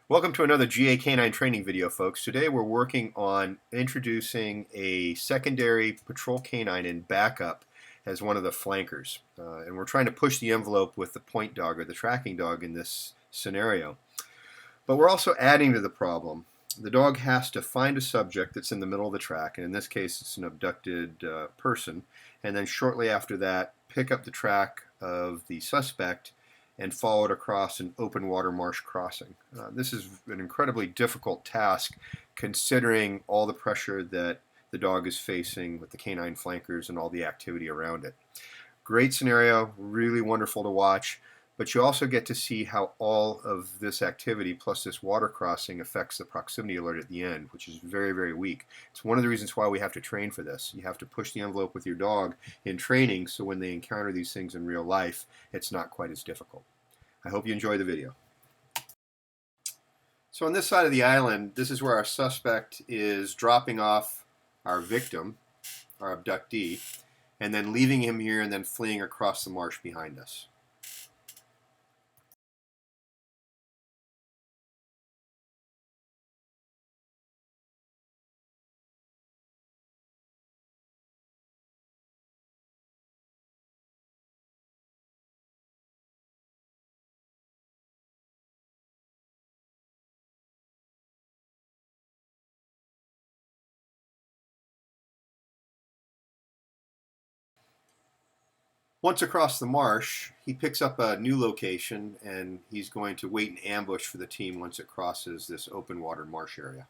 Welcome to another GA Canine training video, folks. Today we're working on introducing a secondary patrol canine in backup as one of the flankers. And we're trying to push the envelope with the point dog or the tracking dog in this scenario. But we're also adding to the problem. The dog has to find a subject that's in the middle of the track, and in this case it's an abducted person, and then shortly after that pick up the track of the suspect and follow it across an open water marsh crossing. This is an incredibly difficult task considering all the pressure that the dog is facing with the canine flankers and all the activity around it. Great scenario, really wonderful to watch, but you also get to see how all of this activity plus this water crossing affects the proximity alert at the end, which is very, very weak. It's one of the reasons why we have to train for this. You have to push the envelope with your dog in training so when they encounter these things in real life, it's not quite as difficult. I hope you enjoy the video. So on this side of the island, this is where our suspect is dropping off our victim, our abductee, and then leaving him here and then fleeing across the marsh behind us. Once across the marsh, he picks up a new location and he's going to wait in ambush for the team once it crosses this open water marsh area.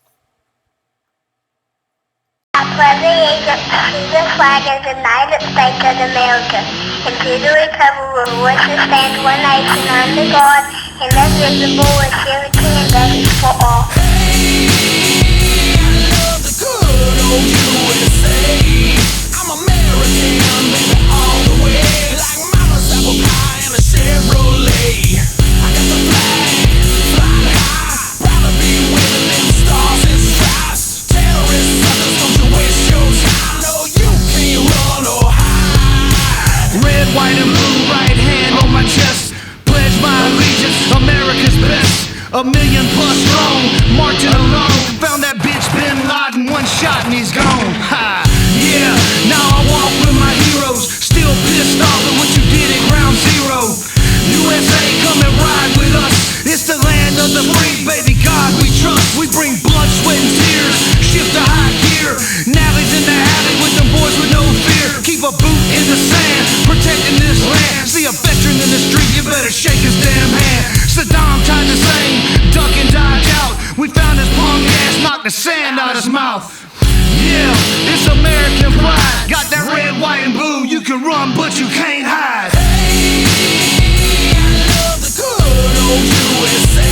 I pledge allegiance to the flag of the United States of America and to the republic for which it stands one nation under God, indivisible, with liberty and justice for all. Hey, I love the good old USA. I'm American, baby, all the way. Like mama's apple pie and a Chevrolet. I got the flag flying high, proud to be winning them stars and stripes. Terrorist suckers, don't you waste your time. No, you can't run or hide. Red, white, and blue, right hand on my chest. Pledge my allegiance, America's best. 1,000,000+ strong, marching along. Found that bitch Bin Laden, one shot and he's gone. Ha, yeah, now I walk with my heroes. Still pissed off at what you did at ground zero. USA, come and ride with us. It's the land of the free, baby, God we trust. We bring blood, sweat, and tears. Shift to high gear. Nally's in the alley with them boys with no fear. Keep a boot in the sand, protecting this land. See a veteran in the street, you better shake his damn hand. Saddam tried the same, duck and dodge out. We found his punk ass, knocked the sand out his mouth. Yeah, it's American pride. Got that red, white, and blue. You can run, but you can't hide. Hey, I love the good old USA.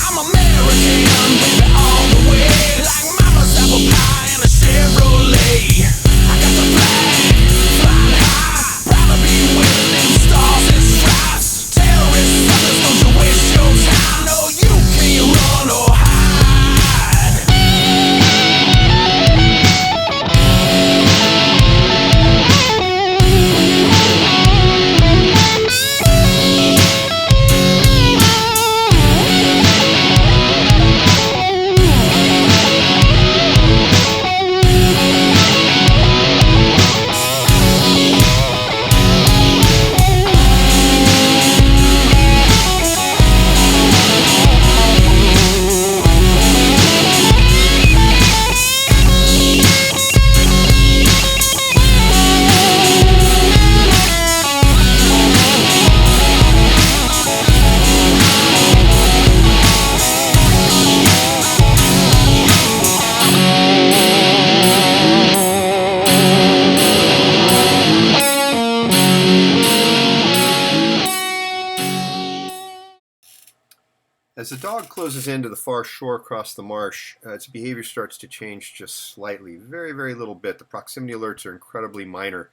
I'm American, baby, all the way. Like mama's apple pie and a Chevrolet. I got the flag flying high, proud to be winning them stars and stripes. Terrorist suckers, don't you waste your time. No, you can't run or hide. As the dog closes into the far shore across the marsh, its behavior starts to change just slightly, very, very little bit. The proximity alerts are incredibly minor.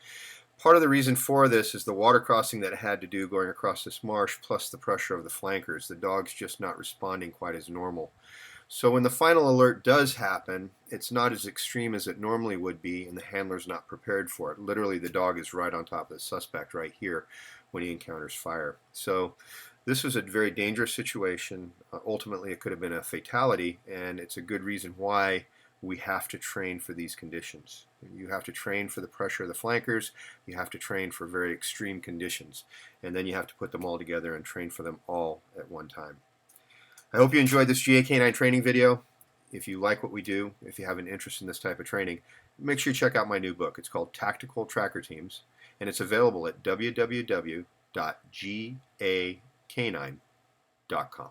Part of the reason for this is the water crossing that it had to do going across this marsh, plus the pressure of the flankers. The dog's just not responding quite as normal. So when the final alert does happen, it's not as extreme as it normally would be, and the handler's not prepared for it. Literally, the dog is right on top of the suspect right here when he encounters fire. So This was a very dangerous situation. Ultimately, it could have been a fatality, and it's a good reason why we have to train for these conditions. You have to train for the pressure of the flankers, you have to train for very extreme conditions, and then you have to put them all together and train for them all at one time. I hope you enjoyed this GA Canine training video. If you like what we do, if you have an interest in this type of training, make sure you check out my new book. It's called Tactical Tracker Teams, and it's available at www.gacanine.com.